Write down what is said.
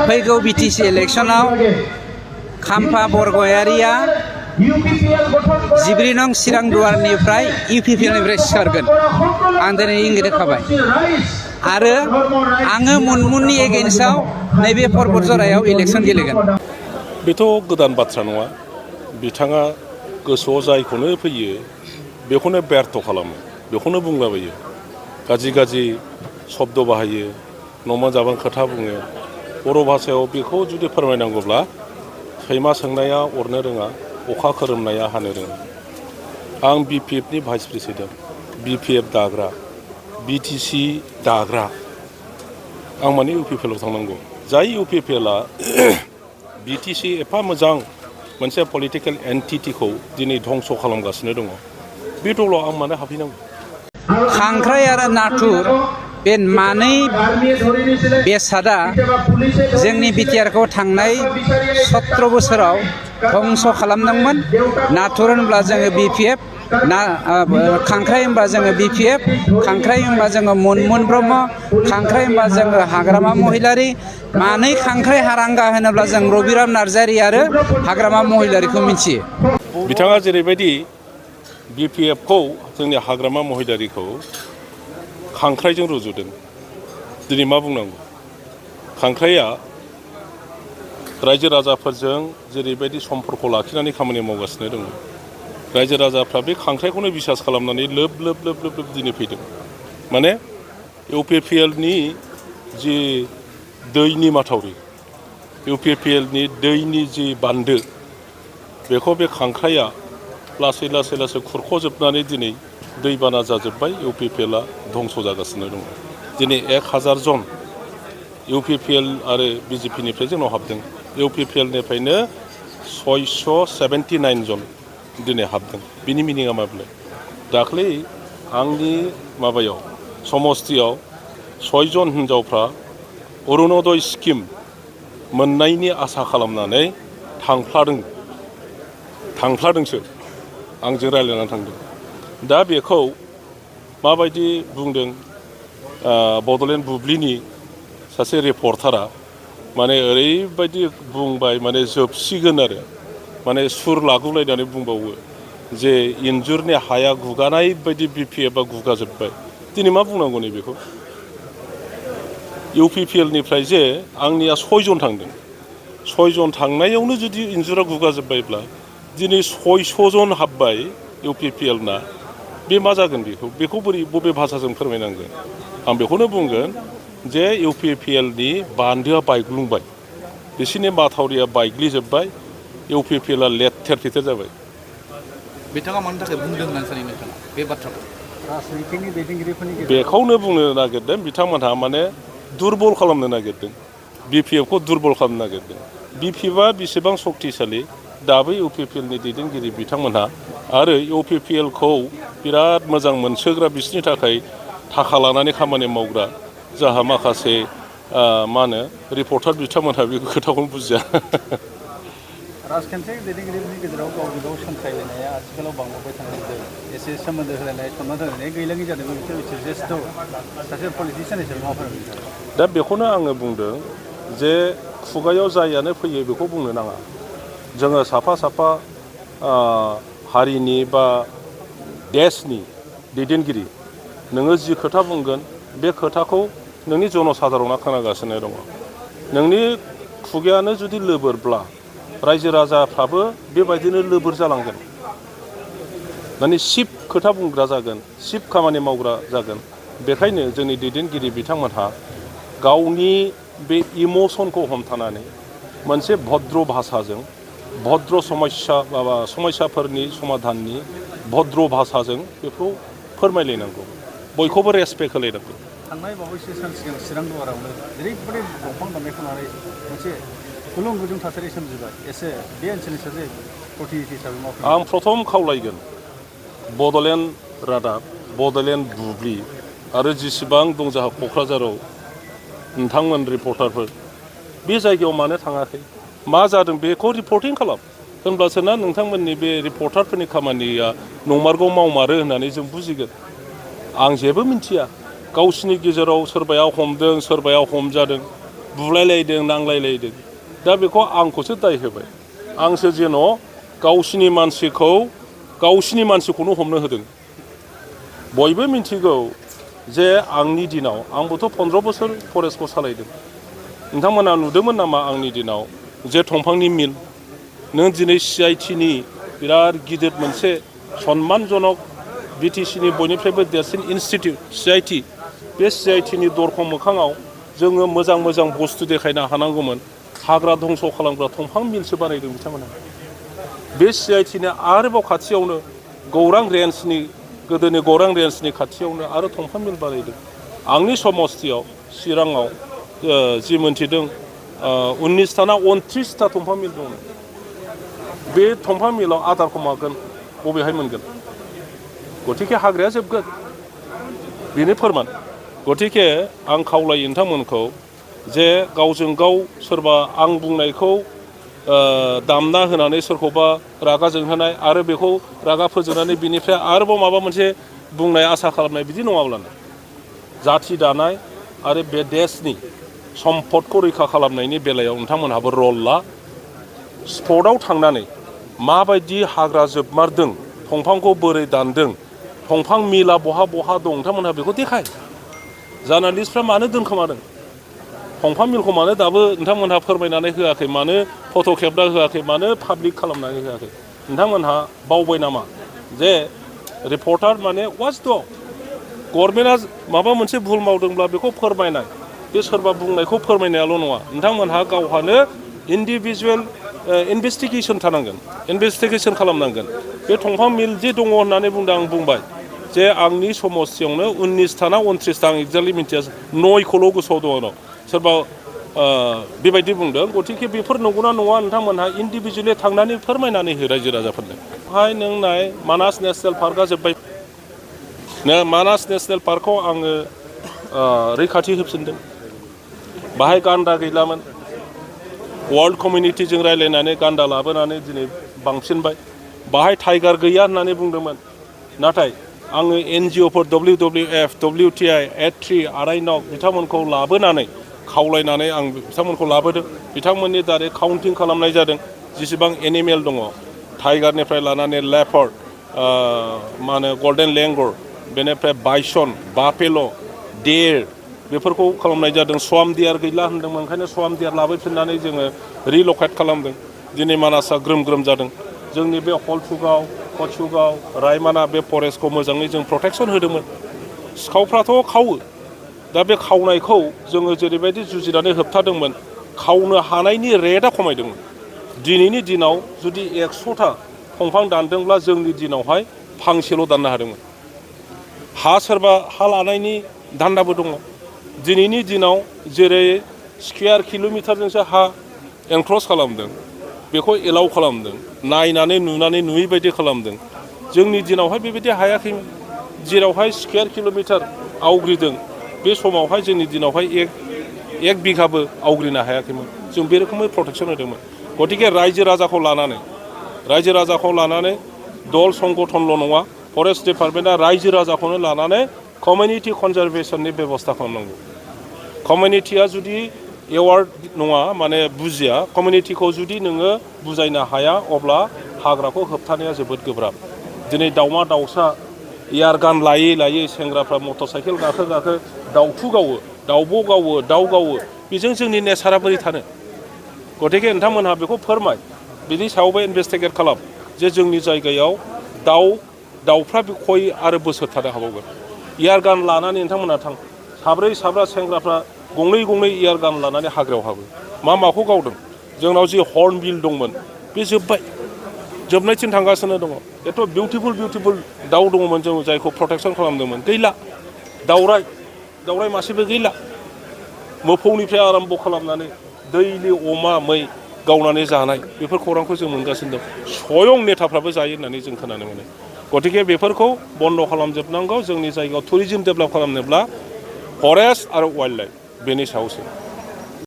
फैगौ बिटिसि इलेक्शनाव खाम्फा बरगयारिया 14 नं चिरां दुवारनिफ्राय इउपिपिएलनिफ्राय सिखारगोन आं दिनै इंगित होखाबाय आरो आङो मुनमुननि एगेन्स्टआव नैबे पर्बतजरायाव इलेक्शन गेलेगोन। बेथ' गोदान बाथ्रा नङा। बिथाङा गोसोआव जायखौनो फैयो बेखौनो बेर्थ खालामो, बेखौनो बुंलाबायो, गाज्रि गाज्रि शब्द बाहायो, न'मा जाबां खोथा बुङो। बर' भाषायाव बेखौ जुदि फोरमायनांगौब्ला सैमा सोंनाया अरनो रोङा, अखा खोरोमनाया हानो रोङा। आं बिपिएफनि भाइस प्रेसिडेन्ट, बिपिएफ दाग्रा, बिटिसि दाग्रा। आं माने इउपिपिएलआव थांनांगौ। जाय इउपिपिएलआ बिटिसि एफा मोजां मोनसे पलिटिकेल एन्टिटिखौ दिनै धंस खालामगासिनो दङ, बे दलाव आं मानो हाबहैनांगौ? खांख्राइ आरो नाथुर बे मानै बेसादा जोंनि बिटिआरखौ थांनाय 17 बोसोराव धंस खालामदोंमोन। नाथुर होनब्ला जोङो बिपिएफ, खांख्राइ होनबा जोङो बिपिएफ, खांख्राइ होनबा जोङो मुनमुन ब्रह्म, खांख्राइ होनबा जोङो हाग्रामा महिलारि। मानै खांख्राइ हारांगा होनोब्ला जों रबिराम नार्जारि आरो हाग्रामा महिलारिखौ मिथियो। बिथाङा जेरैबायदि बिपिएफखौ जोंनि हाग्रामा महिलारिखौ खांख्राइजों रुजुदों, दिनै मा बुंनांगौ? खांख्राइया रायजो राजाफोरजों जेरैबायदि सम्पर्क लाखिनानै खामानि मावगासिनो दङ, रायजो राजाफ्रा बे खांख्राइखौनो बिसास खालामनानै लोब लोब लोब लोब लोब दिनै फैदों। माने इउपिपिएलनि जि दैनि माथावरि, इउपिपिएलनि दैनि जि बान्दो, बेखौ बे खांख्राइया लासै लासै लासै खुरख'जोबनानै दिनै दैबाना जाजोब्बाय। इउपिपिएलआ धंस जागासिनो दङ। दिनै 1000 जन इउपिपिएल आरो बिजेपिनिफ्राय जोंनाव हाबदों। इउपिपिएलनिफ्रायनो 679 जन दिनै हाबदों। बिनि मिनिङा माब्ला? दाख्लै आंनि माबायाव समस्तियाव 6 जन हिनजावफ्रा अरुणोदय स्किम मोननायनि आसा खालामनानै थांफ्लादोंसो, आंजों रायज्लायनानै थांदों। दा बेखौ माबायदि बुंदों बडलेण्ड बुब्लिनि सासे रिपर्टारा, माने ओरैबायदि बुंबाय, माने जोबसिगोन आरो माने सुर लागुलायनानै बुंबावो जे इन्जुरनि हाया गुगानाय बायदि बिपिएफआ गुगाजोब्बाय। दिनै मा बुंनांगौ नै बेखौ? इउपिपिएलनिफ्राय जे आंनिया 6 जन थांदों, 6 जन थांनायावनो जुदि इन्जुरा गुगाजोब्बायब्ला दिनै 600 जन हाबबाय इउपिपिएलना, बे मा जागोन? बेखौ बोरै बबे भाषाजों फोरमायनांगोन? आं बेखौनो बुंगोन जे इउपिपिएलनि बान्दोआ बायग्लुंबाय, बिसोरनि माथावरिया बायग्लिजोब्बाय, इउपिपिएलआ लेथेर फेथेर जाबाय। बिथाङा मानि थाखाय बुंदों होननानै सानो नोंथाङा बे बाथ्राखौ? राजनितिनि दैदेनगिरिफोरनि बेखौनो बुंनो नागिरदों बिथांमोनहा, माने दुरबल खालामनो नागिरदों, बिपिएफखौ दुरबल खालामनो नागिरदों। बिपिएफआ बेसेबां सक्तिशालि दाबो इउपिपिएलनि दैदेनगिरि बिथांमोनहा आरो इउपिपिएलखौ बिराद मोजां मोनसोग्रा, बिसोरनि थाखाय थाखा लानानै खामानि मावग्रा जाहा माखासे मा होनो रिपर्टार बिथांमोनहा बे खोथाखौनो बुजिया। राजखान्थियारि दैदेनगिरिफोरनि गेजेराव गावजों गाव सोंखायलायनाया आथिखालाव बांबोबाय थानायजों एसे सोमोन्दो होलायनाय, सनमान होलायनाय गैलाङि जादों। बिसोर जेस्थ' सासे पलिटिसियान हिसाबै मा फोरमायनो? दा बेखौनो आङो बुंदों जे खुगायाव जायानो फैयो बेखौ बुंनो नाङा। जोङो साफा साफा हारिनि बा देशनि दैदेनगिरि, नोङो जि खोथा बुंगोन बे खोथाखौ नोंनि जनसाधारना खोनागासिनो दङ। नोंनि खुगायानो जुदि लोबोरब्ला रायजो राजाफ्राबो बेबायदिनो लोबोर जालांगोन, माने सिप खोथा बुंग्रा जागोन, सिप खामानि मावग्रा जागोन। बेखायनो जोंनि दैदेनगिरि बिथांमोनहा गावनि बे इमोसनखौ हमथानानै मोनसे भद्र भाषाजों, भद्र समस्याफोरनि समाधाननि भद्र भाषाजों बेखौ फोरमायलायनांगौ, बयखौबो रेसपेक्ट होलायनांगौ। थांनाय बावैसो सान सिगां चिरां दुवारावनो ओरैबायदि दंफां दाननायखौ लानानै मोनसे गुलुं गुजुं थासारि सोमजिबाय। एसे बे ओनसोलनि सासे प्रतिनिधि हिसाबै मावफैयो। आं प्रथम खावलायगोन बडलेण्ड रादाब, बडलेण्ड बुब्लि आरो जेसेबां दं जोंहा क'क्राझाराव नोंथांमोन रिपर्टारफोर, बे जायगायाव मानो थाङाखै, मा जादों बेखौ रिपर्टिं खालाम। होनब्लासो ना नोंथांमोननि बे रिपर्टारफोरनि खामानिया नंमारगौ मावमारो होननानै जों बुजिगोन। आं जेबो मिन्थिया, गावसिनि गेजेराव सोरबाया हमदों, सोरबाया हमजादों, बुलायलायदों नांलायलायदों दा बेखौ आंखौसो दाय होबाय आंसो जेन' गावसिनि मानसिखौनो हमनो होदों बयबो मिन्थिगौ जे आंनि दिनाव आंबोथ' 15 बोसोर फरेस्टखौ सालायदों नोंथांमोना नुदोंमोन नामा आंनि दिनाव जे दंफांनि मिल नों दिनै CITनि बिराद गिदिर मोनसे सन्मानजनक BTCनि बयनिफ्रायबो देरसिन इनस्टिटिउट CIT बे CITनि दरखं मोखाङाव जोङो मोजां बुस्थु देखायनो हानांगौमोन हाग्रा धंस खालामग्रा दंफां मिलसो बानायदों बिथांमोना बे CITनि आरोबाव खाथियावनो गौरां रेन्जनि गोदोनि गौरां रेन्जनि खाथियावनो आरो दंफां मिल बानायदों आंनि समस्तियाव चिराङाव जि मोनथिदों 19टा ना 29टा दंफां मिल दङ बे दंफां मिलाव आदारखौ मागोन बबेहाय मोनगोन गतिके हाग्राया जोबगोन बेनो फोरमान गतिके आं खावलायो नोंथांमोनखौ जे गावजों गाव सोरबा आं बुंनायखौ दामना होनानै सोरखौबा रागा जोंहोनाय आरो बेखौ रागा फोजोंनानै बिनिफ्राय आरोबाव माबा मोनसे बुंनाय आसा खालामनाय बिदि नङाब्लानो जाथि दानाय आरो बे देशनि सम्पदखौ रैखा खालामनायनि बेलायाव नोंथांमोनहाबो रल ला स्पटआव थांनानै माबायदि हाग्रा जोबमारदों दंफांखौ बोरै दानदों दंफां मिला बहा दं नोंथांमोनहा बेखौ देखाय जार्नालिस्टफ्रा मानो दोनखोमादों दंफां मिलखौ मानो दाबो नोंथांमोनहा फोरमायनानै होआखै मानो फट' खेबना होआखै मानो पाब्लिक खालामनानै होआखै नोंथांमोनहा बावबाय नामा जे रिपर्टार माने वाट्स द गभर्नमेन्टआ माबा मोनसे भुल मावदोंब्ला बेखौ फोरमायनाय बे सोरबा बुंनायखौ फोरमायनायाल' नङा नोंथांमोनहा गावहानो इन्डिभिजुवेल इनभेस्टिगेसन थानांगोन इनभेस्टिगेसन खालामनांगोन बे दंफां मिल जे दङ होननानै आं बुंबाय जे आंनि समस्तियावनो 19टा ना 29टा आं एक्जेक्टलि मिन्थिया 9खौल' गोसोआव दङ सोरबा बेबायदि बुंदों गतिके बेफोर नंगौना नङा नोंथांमोनहा इन्डिभिजुवेलि थांनानै फोरमायनानै हो रायजो राजाफोरनो बेवहाय नों नाय मानास नेसनेल पार्कआ जोब्बाय मानास नेसनेल पार्कखौ आङो रैखाथि होफिनदों बाहाय गान्दा गैलामोन वर्ल्ड कमिउनिटिजों रायज्लायनानै गान्दा लाबोनानै दिनै बांसिनबाय बाहाय टाइगार गैया होननानै बुंदोंमोन नाथाय आङो NGOफोर WWF WTI A3 आरायनक बिथांमोनखौ लाबोनानै खावलायनानै आं बिथांमोनखौ लाबोदों बिथांमोननि दारै काउन्टिं खालामनाय जादों जेसेबां एनिमेल दङ टाइगारनिफ्राय लानानै लेपर्ड मा होनो गल्डेन लेंगर बेनिफ्राय बाइसन बाफेल' देर बेफोरखौ खालामनाय जादों स्वाम डियार गैला होनदोंमोन ओंखायनो स्वाम डियार लाबोफिननानै जोङो रिलकेट खालामदों दिनै मानासआ ग्रोम जादों जोंनि बे हलथुगाव कचुगाव रायमाना बे फरेस्टखौ मोजाङै जों प्रटेक्सन होदोंमोन सिखावफ्राथ' खावो दा बे खावनायखौ जोङो जेरैबायदि जुजिनानै होबथादोंमोन खावनो हानायनि रेटआ खमायदोंमोन दिनैनि दिनाव जुदि 100टा दंफां दानदोंब्ला जोंनि दिनावहाय फांसेल' दाननो हादोंमोन सोरबा हा लानायनि दान्दाबो दङ दिनैनि दिनाव जेरै स्कुवेर किल'मिटारजोंसो हा एनक्ल'ज खालामदों बेखौ एलाउ खालामदों नायनानै नुनानै नुयै बायदि खालामदों जोंनि दिनावहाय बेबायदि हायाखैमोन जेरावहाय स्कुवेर किल'मिटार आवग्रिदों बे समावहाय जोंनि दिनावहाय एक बिघाबो आवग्रिनो हायाखैमोन जों बे रोखोमै प्रटेक्सन होदोंमोन गतिके रायजो राजाखौ लानानै दल संगठनल' नङा फरेस्ट डिपार्टमेन्टआ रायजो राजाखौनो लानानै कमिउनिटि कनजारभेसननि बेबस्था खालामनांगौ कमिउनिटिया जुदि एवार्ड नङा माने बुजिया कमिउनिटिखौ जुदि नोङो बुजायनो हाया अब्ला हाग्राखौ होबथानाया जोबोद गोब्राब दिनै दाउमा दाउसा एयारगान लायै सेंग्राफ्रा मटर साइकेल गाखो दाउथु गावो दाउब' गावो दाउ गावो बेजों जोंनि नेचारा बोरै थानो गतिके नोंथांमोनहा बेखौ फोरमाय बिनि सायावबो इनभेस्टिगेट खालाम जे जोंनि जायगायाव दाउफ्रा खय आरो बोसोर थानो हाबावगोन एयारगान लानानै नोंथांमोनहा थां साब्रा सेंग्राफ्रा गंनै एयारगान लानानै हाग्रायाव हाबो माखौ गावदों जोंनाव जि हर्न बिल दंमोन बे जोबनायथिं थांगासिनो दङ एथ' बिउटिफुल दाउ दङमोन जों जायखौ प्रटेक्सन खालामदोंमोन गैला दाउराय मासेबो गैला मोफौनिफ्राय आराम्भ खालामनानै दैलि अमा मै गावनानै जानाय बेफोर खौरांखौ जों मोनगासिनो दं स्वयं नेताफ्राबो जायो होननानै जों खोनानो मोनो गतिके बेफोरखौ बन्द खालामजोबनांगौ जोंनि जायगायाव टुरिजम डेभेलप खालामनोब्ला फरेस्ट आरो वाइल्ड लाइफ बेनि सायावसो